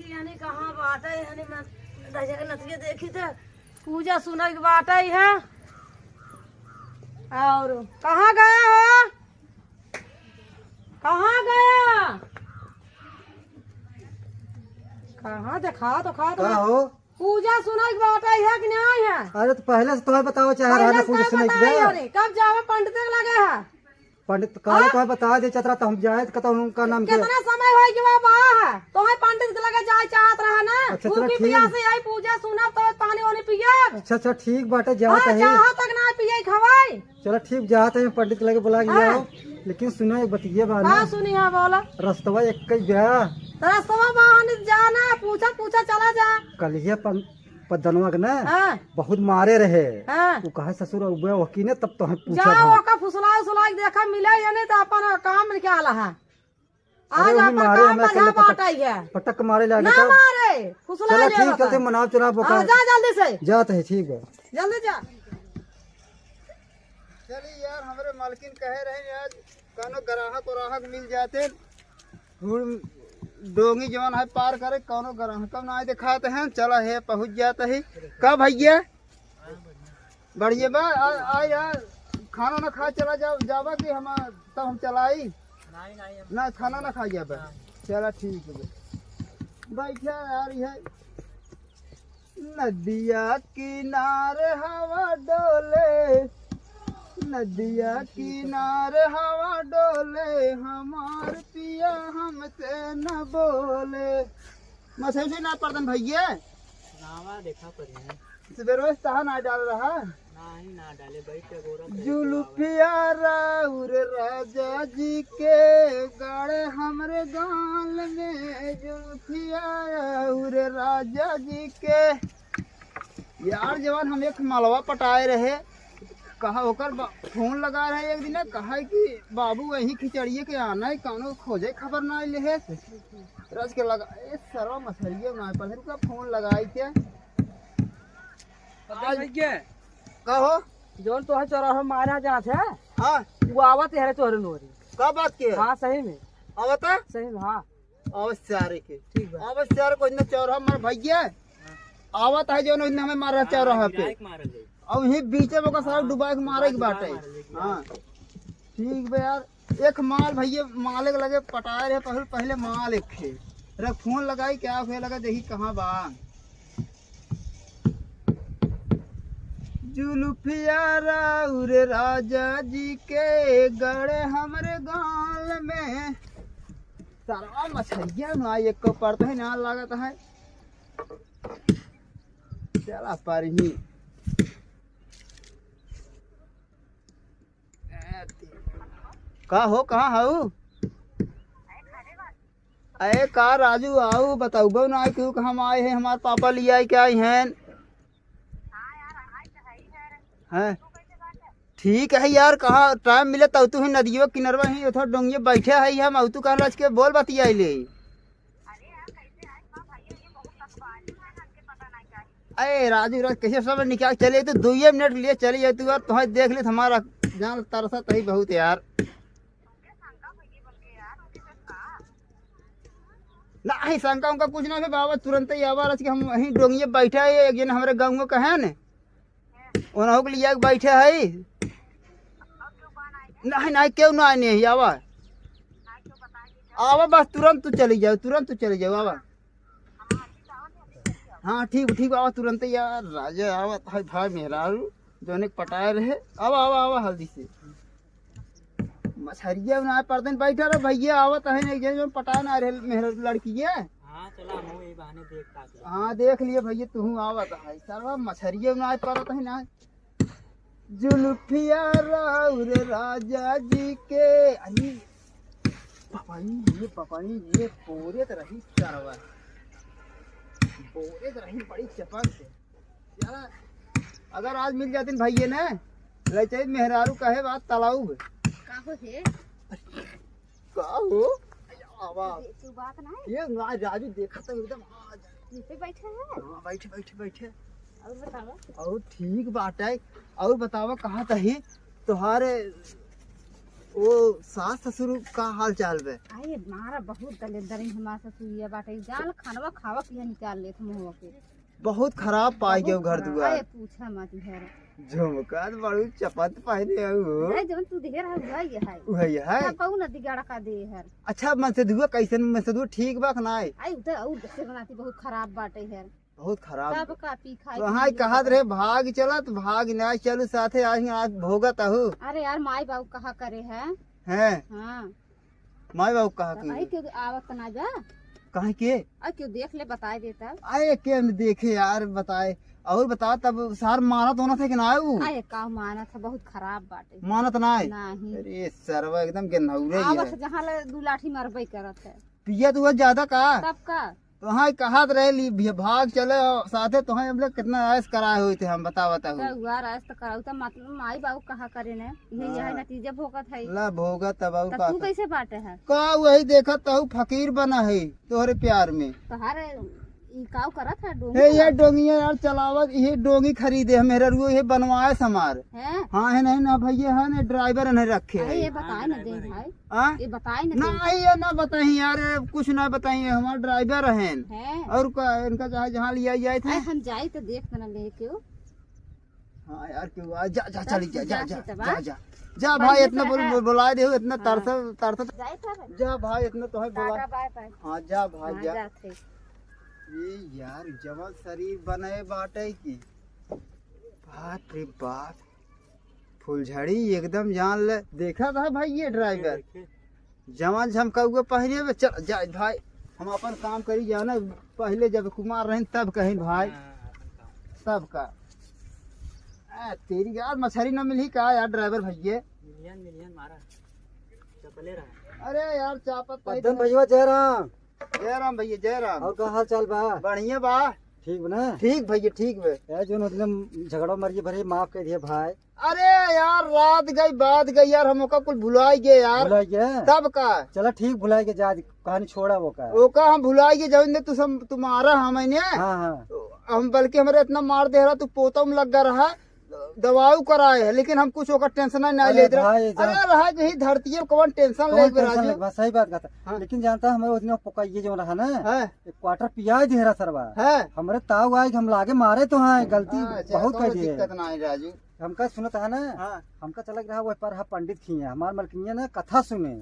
देखी यानी कहाँ बात है यानी मैं दशा के नतिया देखी थे पूजा सुना की बात आई है। और कहाँ गया हो, कहाँ गया, कहाँ देखा तो खा तो हो पूजा सुना की बात आई है कि नहीं आई है? अरे तो पहले से तुम्हें बताओ चाहे रहना पूजा सुनाई दे। कब जावे पंडित के लगे है? पंडित काले तुम्हें बता दे चतरा तो हम जाए कहता उनका नाम क्या? कितना समय हो कि बाबा है तो है पंडित के लगे जाए चाहत रहा ना। अच्छा भूखी ठीक। प्यासी आई पूजा सुना तो पानी वानी पिए। अच्छा ठीक बाटे जात है। जहाँ तक ना पिए खवाई। चलो ठीक जाते हैं पंडित के लगे बुला के जाओ। लेकिन सुनो एक बतिये बात हाँ सुनी है बोला रस्तवा एक कई गया रास्ता बहाने जाना पूछा पूछा चला जा कलिया पदनवा के ना हाँ। बहुत मारे रहे हाँ। वो कहे ससुर उबे वकीने तब तो हम पूछा जाओ ओका फुसला फुसला देखा मिले या नहीं तो अपन काम निकाला है। आज वही अपन मारे काम हमें बढ़ा अकेले बाट आई है पटक मारे लगे ना मारे फुसला चलो ले ठीक बता। चलते मनाओ चुनाव जा जल्दी से जाते है ठीक है। जल्दी जा। चलिए यार हमारे मालकिन कहे रहे आज कौनो ग्राहक मिल जाते डोंगी जवान है पार करे कौनो ग्राहक ना आए दिखाते हैं चला है पहुंच जाता है। कब भैया बढ़िया बा आ यार खाना ना खा चला जावा कि हम तब हम चलाई ना खाना ना खा जाबा। चला ठीक है बैठा यार है नदिया किनारे हवा डोले नदिया किनारे हवा डोले हमार पिया हमसे न बोले। मसे से ना पड़तन भैया नावा देखा पर सवेरे तहा ना डाल रहा नहीं ना डाले बैठ गोरा जुल्फिया राउर राजा जी के गाड़े हमरे गाल में जुल्फिया राउर राजा जी के। यार जवान हम एक मालवा पटाए रहे कहा होकर फोन लगा रहे एक दिन कहा कि बाबू वही खिचड़िए के आना है कौनो खोजे खबर ना ले रस के लगा सरवा मछलिए ना पर का फोन लगाई क्या कहो जोन तो है चौराहा मारा जात है हाँ वो आवत है तोहरे नोरी। का बात के हाँ सही में आवता सही में हाँ अवश्य के ठीक बा। अवश्य को इतना चौराहा मार भैया आवत है जो हमें मारा चौराहा पे अब यही बीच में का सारा डुबा के मारे की बात है। हाँ ठीक बे यार एक माल भैया माले के लगे पटाए रहे पहले माल एक थे रख फोन लगाई क्या हुआ लगा देखी कहाँ बा जुल्फिया राउर राजा जी के गड़े हमरे गाल में सारा मछलिया ना एक को पड़ता है ना लागत है चला पर ही का हो कहाँ हो अरे का राजू आओ बताओ ना क्यों हम आए हैं हमारे पापा ले आए क्या हैं हैं ठीक है यार कहाँ टाइम मिले तो तू ही नदियों किनारवा ही उधर डोंगिए बैठे है हम तू कहाँ राज के बोल बतियाई ले। अरे राजू राज कैसे सब निकाल चले तो 2 मिनट लिए चली जाए तू यार तुम्हें देख ले हमारा जान तरसा तही बहुत यार नहीं शंका उनका कुछ ना बाबा तुरंत ही आवा कि हम वहीं डोंगिए बैठे है एक जन हमारे गाँव का है न उन्हों के लिए बैठे है नहीं नहीं क्यों ना आने ही आवा आवा बस तुरंत तू चली जाओ आवा। हाँ ठीक आवा तुरंत यार राजा आवा भाई भाई मेहरारू जोने पटाए रहे आवा हल्दी से मछरिया ना पर्दन बैठा रहे भैया आवत है नहीं जो पटाए ना रहे मेहरा लड़की है। हां चला हम यही बहाने देखता था। हाँ देख लिए भैया तू आवत है सारा मछरिया ना पड़त है ना जुल्फिया राउर राजा जी के अरे पपाई ये पूरे तो रही सरवा बोरे तो रही बड़ी चपक से यार अगर आज मिल जाती भैया ने ले चाहिए मेहरारू कहे बात तालाब का हो आवाज तू बात ना ये राजू देखा तो एकदम नीचे बैठे हैं। हाँ बैठे और बतावा और ठीक बात है और बतावा कहाँ तही तुम्हारे वो सास ससुर का हाल चाल बे? आए मारा बहुत दलेदरी हमारा ससुरिया बाटे जाल खानवा खावा किया निकाल ले तुम हुआ के बहुत खराब पाई गए घर दुआर। आए पूछा मत घर झुमका बड़ू चपत पहने हो। अरे जवन तू देर हुआ ये है वही है। ना कहू ना दिगाड़ा का दे हर अच्छा मसदुआ कैसन मसदुआ ठीक बा कि नहीं? आई उधर और से बनाती बहुत खराब बाटे हर बहुत खराब। सब का पी खाई तो हाँ कहत रहे भाग चलत भाग ना चलू साथे आज भोगत आहू। अरे यार माई बाबू कहा करे है हैं हाँ माई बाबू कहा आई क्यों आवत ना जा कहे के आई क्यों देख ले बताए देता आए के हम देखे यार बताए और बता तब सार मानत होना था कि ना आऊ आए का माना था बहुत खराब बाटे मानत ना है। नहीं अरे सरवा एकदम गेनौरे ही आवत है। जहाँ ले दू लाठी मरबई करत है पिया तो ज्यादा का तब का तो हाँ कहत रहे भाग चले और साथे तो हम लोग कितना ऐश कराए हुए थे हम बताओ हुआ राज तो कराऊ तो मतलब माई बाबू कहा करे ने यही नतीजा भोगत है ला भोगा तब और तू कैसे बाटे है का वही देखा तहु फकीर बना है तोहरे प्यार में। तोहारे ई काऊ करत है हे ये डोंगिया यार चलावत ये डोंगी खरीदे है मेरा रुआ ये बनवाए समार। हैं हाँ है नहीं ना भैया है ना ड्राइवर नहीं रखे अरे है। ये बताए ना दे भाई हाँ ये बताए ना दे नहीं ये ना बताई यार कुछ ना बताइए हमारे ड्राइवर हैं हैं और का इनका चाहे जहाँ लिया जाए थे। अरे हम जाई तो देख ना ले क्यों हाँ यार क्यों जा जा चली जा जा जा जा जा जा जा भाई इतना बुलाए दे इतना तरस तरस जाई था जा भाई इतना तो है बुला। टाटा बाय बाय हाँ जा भाई हाँ जा। जाते ये यार जवान शरीर बने बाटे की बाप रे बाप फुलझड़ी एकदम जान ले देखा था भाई ये ड्राइवर जवान झमका हुआ पहले में चल जा भाई हम अपन काम करी जाना पहले जब कुमार रहे तब कहीं भाई तब का तेरी यार मछली न मिली का यार ड्राइवर भैया मिलियन मिलियन मारा चपले रहा। अरे यार चापत पद्दन भैया जय राम। जय राम भैया जय राम। और का हाल चाल बा? बढ़िया बा ठीक बना? ठीक भैया ठीक बे। यार जो मतलब झगड़ा मरिए भरे माफ कर दिए भाई। अरे यार रात गई बात गई यार हमका कुल भुलाई गए यार। भुला गया? तब का चला ठीक भुला के जा कहानी छोड़ा वो का। वो का हम भुलाई गए जब ने तुम्हारा हमने हाँ हाँ हम बल्कि हमारे इतना मार दे रहा तू पोता में लग रहा दवाऊ कराए है लेकिन हम कुछ होकर टेंशन नहीं लेते अरे रहा यही धरती है कौन टेंशन ले बस सही बात कहता। हाँ। लेकिन जानता हमारे उस दिन पकाइए जो रहा ना है एक क्वार्टर पिया दे रहा सरवा है हमारे ताऊ आए हम लागे मारे तो हाँ गलती बहुत कर दिए। दिक्कत ना है राजू। हमका सुनत है ना हाँ हमका चला रहा वो पर पंडित खिए हमारे मलकिया ना कथा सुने।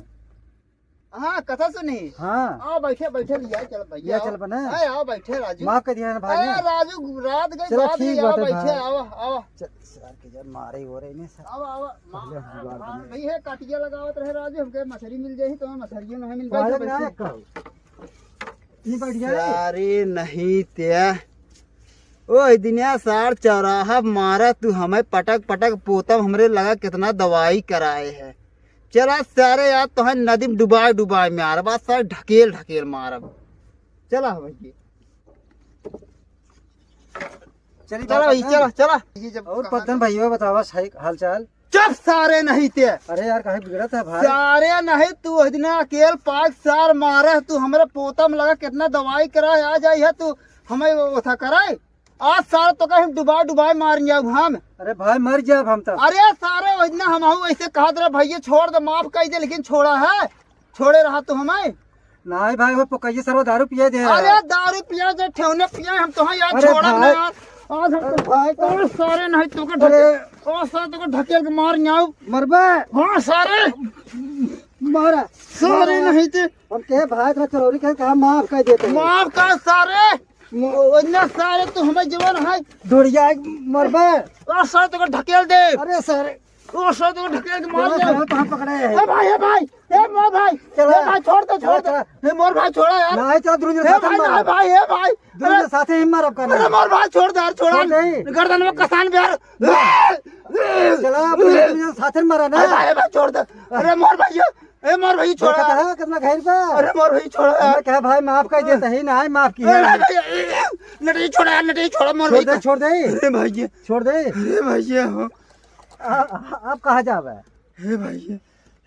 हाँ कथा सुनी। हाँ आओ बैठे बैठे लिया चल भैया ये चल बना आओ बैठे राजू। माफ कर दिया ना भाई ने। अरे राजू रात गई चलो बात ठीक आओ बात है बैठे भाई। आओ आओ चल सर के जब मारे हो रहे ने सर। आओ आओ पहले हम जुगाड़ बने। भाई है काटिया लगावत रहे राजू हमके मछली मिल जाही तो मछलियों नहीं मिल बालक पाई ना कहो नहीं बैठ गया अरे नहीं त्या ओ दिनिया सार चौराहा मारा तू हमें पटक पटक पोतम हमरे लगा कितना दवाई कराए है। चला सारे यार तो है नदी में डुबाए डुबाए में आ बात सारे ढकेल ढकेल मारब। चला भैया चलिए चला भाई चला चला ये जब और पद्दन भैया बतावा सही हाल चाल। चुप सारे नहीं थे अरे यार कहीं बिगड़ा था भाई। सारे नहीं तू दिन अकेल पाक सार मारे तू हमारे पोता में लगा कितना दवाई कराए आ जाए है तू हमें वो था कराए आज सारे तो कहीं डुबा डुबाए मार जाओ हम। अरे भाई मर जा हम तब। अरे सारे वजना हम ऐसे कहा तेरा भैया छोड़ दे माफ कर दे लेकिन छोड़ा है छोड़े रहा तू हमें नहीं भाई वो पकाइए सर वो दारू पिए दे। अरे दारू पिया जो ठेवने पिया हम तो यार अरे छोड़ा भाई। ना यार आज हम तो भाई तो सारे नहीं तो को ढकेल ओ सारे तो को ढकेल के मार जाओ मरबे हाँ सारे मारा सारे नहीं थे हम कहे भाई तेरा चरौरी कहे माफ कर देते माफ कर सारे वजना सारे तू हमें जीवन है दुड़िया मरबे। ओ सारे तो को ढकेल दे अरे सर ओ सारे तो को ढकेल के मार दे। कहाँ पकड़े हैं? ए भाई ए मोर भाई चला। ए भाई छोड़ दे चला। ए मोर भाई छोड़ा यार नहीं चला दुरुज ए साथ भाई मार भाई ए भाई दुरुज साथ ही मार अब अरे करना मोर भाई छोड़ दे यार छोड़ा छोड़ दे। गर्दन में कसान बिहार चला दुरुज साथ ही मारा ना। ए भाई छोड़ दे अरे मोर भाई ए मोर भाई छोड़ा देखा यार। था कितना घायल पे। अरे मोर भाई छोड़ा यार मैं कहा भाई माफ कर देते ही ना माफ ए किया। भाई, नटी छोड़ा यार नटी छोड़ा मोर छोड़ भाई दे छोड़ दे अरे भाई छोड़ दे। अरे भाई हो आप कहाँ जावे? हे भाई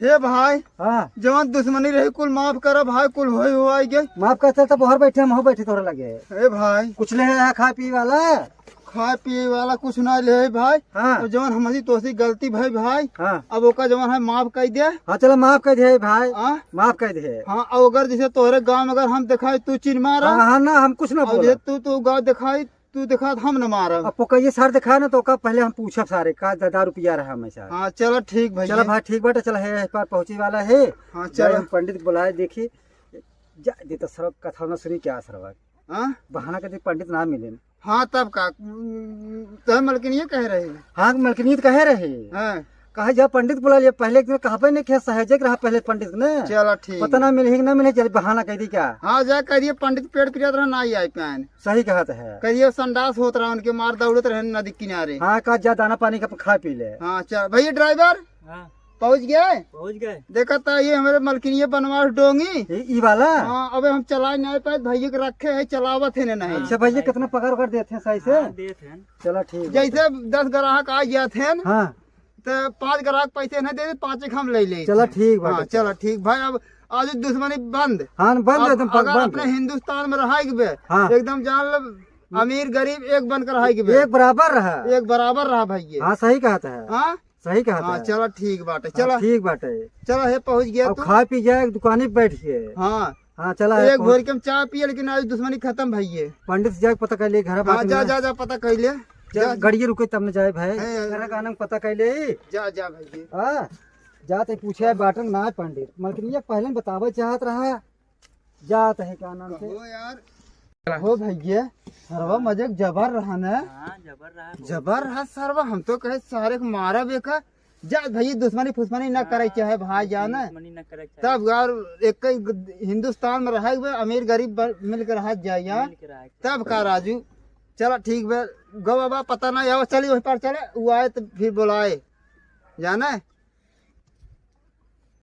हे भाई हाँ जवान दुश्मनी रही कुल माफ करा भाई कुल हो आई गए माफ करते तो बाहर बैठे हम हो बैठे थोड़ा लगे हे भाई कुछ ले आया खा पी वाला खाए पिए वाला कुछ ना ले भाई। हाँ और जवन हमारी तोसी गलती भाई हाँ अब ओका जवन है माफ कर दे। हाँ चलो माफ कर दे भाई, हाँ माफ कर दे। हाँ और अगर जैसे तोहरे गांव में अगर हम दिखाई तू चिन्ह मारा, हाँ हाँ ना हम कुछ ना और बोले। जैसे तू गाँव दिखाई तू दिखा तो हम न मारब। अब पोकैये सर दिखाए ना तो का पहले हम पूछब सारे का 10 रुपया रहा हमेशा। हाँ चलो ठीक भाई। चलो भाई ठीक बाटे, चल है पार पहुंचे वाला है। हाँ चलो चलो। हम पंडित बुलाए देखी जा दे तो सर कथा न सुनी क्या सरवा हाँ बहाना के पंडित ना मिले। हाँ तब का तो मलकिन ये कह रहे हैं। हाँ मलकिनीत कहे रहे हाँ कहे जा पंडित बुला लिया, पहले एक दिन कहबे नहीं किया सहजक रहा पहले पंडित ने। चलो ठीक। पता ना मिले कि ना मिले, चल बहाना कह दी क्या। हाँ जा करिए पंडित पेड़ पिरियत रहा ना आई पैन सही कहत है। करिए संडास होत रहा उनके मार दौड़त रहे नदी किनारे। हाँ का जा दाना पानी का खा पी ले। हाँ चल भैया ड्राइवर हाँ पहुँच गए। पहुँच गए। देखा था ये हमारे मलकिनिया बनवास डोंगी। ई वाला हाँ अबे हम चला नहीं पाए भैया के रखे है चलावत है नहीं। अच्छा भैया कितना पगार कर देते हैं सही से। हाँ, देते हैं। चलो ठीक। जैसे 10 ग्राहक आ गया थे हाँ तो 5 ग्राहक पैसे नहीं दे 5 हम ले ले। चलो ठीक हाँ बाटे। चलो ठीक भाई। अब आज दुश्मनी बंद। हाँ बंद अब एकदम अगर बंद। अपने हिंदुस्तान में रहाएगी बे हाँ। एकदम जान लो अमीर गरीब एक बनकर रहाएगी बे, एक बराबर रहा। एक बराबर रहा भाई। हाँ सही कहता है, हाँ सही कहता हाँ है। चलो ठीक बाटे। हाँ, चलो ठीक बाटे। चलो है पहुँच गया अब तू। खा पी जाए दुकान पे बैठिए। हाँ हाँ चला एक भोर के हम चाय पिए लेकिन आज दुश्मनी खत्म भाई। पंडित से जाके पता कर ले घर हाँ जा जा जा पता कर ले। जा गड़िए रुके तब न जाए भाई। है। घर का नाम पता कर ले। जा जा भाई। हाँ जाते पूछे बाटन ना पंडित मलकिनिया पहले बतावे चाहत रहा जात है क्या नाम से। हो यार हो भैया सरवा मजे जबर रहा न। हाँ जबर रहा। जबर रहा सरवा। हम तो कहे सारे को मारा बेका। जा भैया दुश्मनी फुस्मनी न करे चाहे भाई जान। दुश्मनी न करे चाहे। तब यार एक हिंदुस्तान में रहे हुए अमीर गरीब मिलकर रह जाए यार। मिल के रहा है। तब का राजू चलो ठीक बे गो बाबा पता नहीं आओ चलिए वहीं पर चले वो आए तो फिर बुलाए जाना।